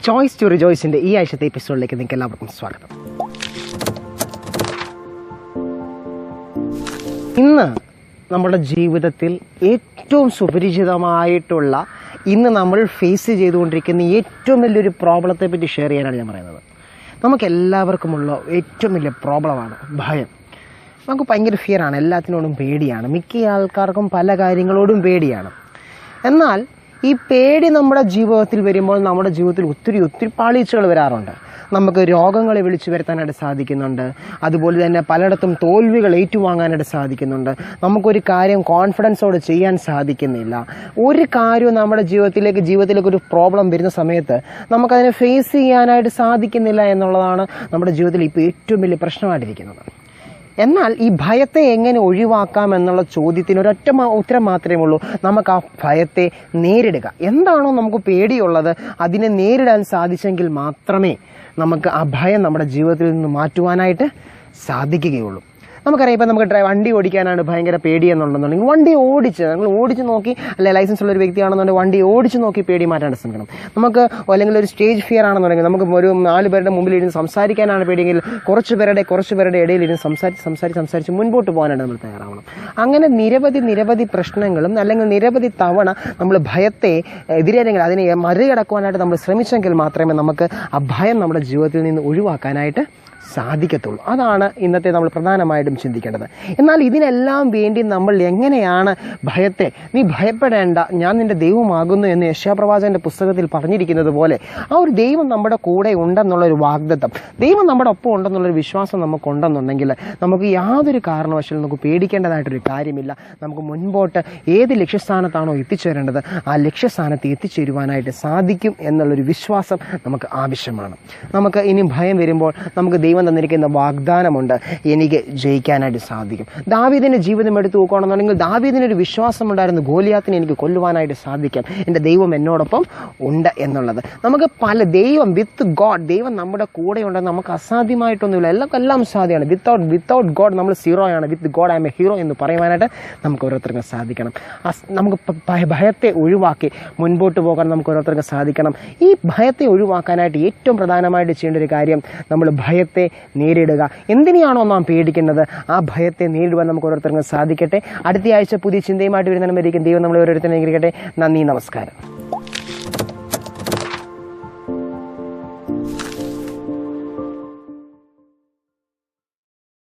Choice to റിജോയ്സിൻ്റെ ഈ ആഴ്ചത്തെ എപ്പിസോഡിലേക്ക് നിങ്ങൾക്ക് എല്ലാവർക്കും സ്വാഗതം. ഇന്ന് നമ്മുടെ ജീവിതത്തിൽ ഏറ്റവും സുപരിചിതമായിട്ടുള്ള, ഇന്ന് നമ്മൾ ഫേസ് ചെയ്തുകൊണ്ടിരിക്കുന്ന ഏറ്റവും വലിയൊരു പ്രോബ്ലത്തെ പറ്റി ഷെയർ ചെയ്യാനാണ് ഞാൻ പറയുന്നത്. നമുക്കെല്ലാവർക്കുമുള്ള ഏറ്റവും വലിയ പ്രോബ്ലമാണ് ഭയം. നമുക്ക് ഭയങ്കര ഫിയറാണ്, എല്ലാത്തിനോടും പേടിയാണ്, മിക്ക ആൾക്കാർക്കും പല കാര്യങ്ങളോടും പേടിയാണ്. എന്നാൽ ഈ പേടി നമ്മുടെ ജീവിതത്തിൽ വരുമ്പോൾ നമ്മുടെ ജീവിതത്തിൽ ഒത്തിരി പാളിച്ചകൾ വരാറുണ്ട്. നമുക്ക് രോഗങ്ങളെ വിളിച്ചു വരുത്താനായിട്ട് സാധിക്കുന്നുണ്ട്. അതുപോലെ തന്നെ പലയിടത്തും തോൽവികൾ ഏറ്റുവാങ്ങാനായിട്ട് സാധിക്കുന്നുണ്ട്. നമുക്കൊരു കാര്യം കോൺഫിഡൻസോടെ ചെയ്യാൻ സാധിക്കുന്നില്ല. ഒരു കാര്യവും നമ്മുടെ ജീവിതത്തിലേക്ക് ഒരു പ്രോബ്ലം വരുന്ന സമയത്ത് നമുക്കതിനെ ഫേസ് ചെയ്യാനായിട്ട് സാധിക്കുന്നില്ല എന്നുള്ളതാണ് നമ്മുടെ ജീവിതത്തിൽ ഇപ്പോൾ ഏറ്റവും വലിയ പ്രശ്നമായിട്ടിരിക്കുന്നത്. എന്നാൽ ഈ ഭയത്തെ എങ്ങനെ ഒഴിവാക്കാം എന്നുള്ള ചോദ്യത്തിന് ഒരൊറ്റ ഉത്തരം മാത്രമേ ഉള്ളൂ. നമുക്ക് ആ ഭയത്തെ നേരിടുക. എന്താണോ നമുക്ക് പേടിയുള്ളത് അതിനെ നേരിടാൻ സാധിച്ചെങ്കിൽ മാത്രമേ നമുക്ക് ആ ഭയം നമ്മുടെ ജീവിതത്തിൽ നിന്ന് മാറ്റുവാനായിട്ട് സാധിക്കുകയുള്ളൂ. നമുക്കറിയാം, ഇപ്പം നമുക്ക് വണ്ടി ഓടിക്കാനാണ് ഭയങ്കര പേടി എന്നുണ്ടെന്നുണ്ടെങ്കിൽ വണ്ടി നിങ്ങൾ ഓടിച്ച് നോക്കി, അല്ലെ ലൈസൻസ് ഉള്ള ഒരു വ്യക്തിയാണെന്നുണ്ടെങ്കിൽ വണ്ടി ഓടിച്ച് നോക്കി പേടി മാറ്റാൻ ശ്രമിക്കണം. നമുക്ക് അല്ലെങ്കിൽ ഒരു സ്റ്റേജ് ഫിയർ ആണെന്നുണ്ടെങ്കിൽ, നമുക്ക് ഒരു 4 പേരുടെ മുമ്പിൽ ഇരുന്ന് സംസാരിക്കാനാണ് പേടിയെങ്കിൽ കുറച്ച് പേരുടെ ഇടയിൽ ഇരുന്ന് സംസാരിച്ച് മുൻപോട്ട് പോകാനായിട്ട് നമ്മൾ തയ്യാറാവണം. അങ്ങനെ നിരവധി പ്രശ്നങ്ങളും അല്ലെങ്കിൽ നിരവധി തവണ നമ്മൾ ഭയത്തെ എതിരേല്ലെങ്കിൽ അതിനെ മറികടക്കുവാനായിട്ട് നമ്മൾ ശ്രമിച്ചെങ്കിൽ മാത്രമേ നമുക്ക് ആ ഭയം നമ്മുടെ ജീവിതത്തിൽ നിന്ന് ഒഴിവാക്കാനായിട്ട് സാധിക്കത്തുള്ളൂ. അതാണ് ഇന്നത്തെ നമ്മൾ പ്രധാനമായിട്ടും ചിന്തിക്കേണ്ടത്. എന്നാൽ ഇതിനെല്ലാം വേണ്ടി നമ്മൾ എങ്ങനെയാണ് ഭയത്തെ, നീ ഭയപ്പെടേണ്ട, ഞാൻ നിന്റെ ദൈവമാകുന്നു എന്ന് യെശയ്യാപ്രവാചകന്റെ പുസ്തകത്തിൽ പറഞ്ഞിരിക്കുന്നത് പോലെ ആ ഒരു ദൈവം നമ്മുടെ കൂടെ ഉണ്ടെന്നുള്ളൊരു വാഗ്ദത്തം, ദൈവം നമ്മുടെ ഒപ്പം ഉണ്ടെന്നുള്ളൊരു വിശ്വാസം നമുക്കുണ്ടെന്നുണ്ടെങ്കിൽ നമുക്ക് യാതൊരു കാരണവശാലും നമുക്ക് പേടിക്കേണ്ടതായിട്ടൊരു കാര്യമില്ല. നമുക്ക് മുൻപോട്ട് ഏത് ലക്ഷ്യസ്ഥാനത്താണോ എത്തിച്ചേരേണ്ടത് ആ ലക്ഷ്യസ്ഥാനത്ത് എത്തിച്ചേരുവാനായിട്ട് സാധിക്കും എന്നുള്ളൊരു വിശ്വാസം നമുക്ക് ആവശ്യമാണ്. നമുക്ക് ഇനി ഭയം വരുമ്പോൾ നമുക്ക് ദൈവം തന്നിരിക്കുന്ന വാഗ്ദാനമുണ്ട്, എനിക്ക് ജയിക്കാനായിട്ട് സാധിക്കും. ദാവീദിന്റെ ജീവിതം എടുത്തു നോക്കുകയാണെന്നുണ്ടെങ്കിൽ ദാവീദിനൊരു വിശ്വാസമുണ്ടായിരുന്നു, ഗോലിയാത്തിനെ എനിക്ക് കൊല്ലുവാനായിട്ട് സാധിക്കാം, എൻ്റെ ദൈവം എന്നോടൊപ്പം ഉണ്ട് എന്നുള്ളത്. നമുക്ക് ദൈവം വിത്ത് ഗോഡ്, ദൈവം നമ്മുടെ കൂടെ ഉണ്ടെന്ന് നമുക്ക് അസാധ്യമായിട്ടൊന്നുമില്ല. എല്ലാം സാധ്യമാണ്. വിത്തൗട്ട് ഗോഡ് നമ്മൾ സീറോയാണ്. With God I am a hero എന്ന് പറയുവാനായിട്ട് നമുക്ക് ഓരോരുത്തർക്കും സാധിക്കണം. നമുക്ക് ഭയത്തെ ഒഴിവാക്കി മുൻപോട്ട് പോകാൻ നമുക്ക് ഓരോരുത്തർക്കും സാധിക്കണം. ഈ ഭയത്തെ ഒഴിവാക്കാനായിട്ട് ഏറ്റവും പ്രധാനമായിട്ട് ചെയ്യേണ്ട ഒരു കാര്യം, നമ്മൾ ഭയത്തെ നേരിടുക. എന്തിനെയാണോ നാം പേടിക്കുന്നത് ആ ഭയത്തെ നേരിടുവാൻ നമുക്ക് ഓരോരുത്തർക്കും സാധിക്കട്ടെ. അടുത്ത ആഴ്ച പുതിയ ചിന്തയുമായിട്ട് വരുന്നതിനും ദൈവം നമ്മളെ ഓരോരുത്തരും അനുഗ്രഹിക്കട്ടെ. നന്ദി, നമസ്കാരം.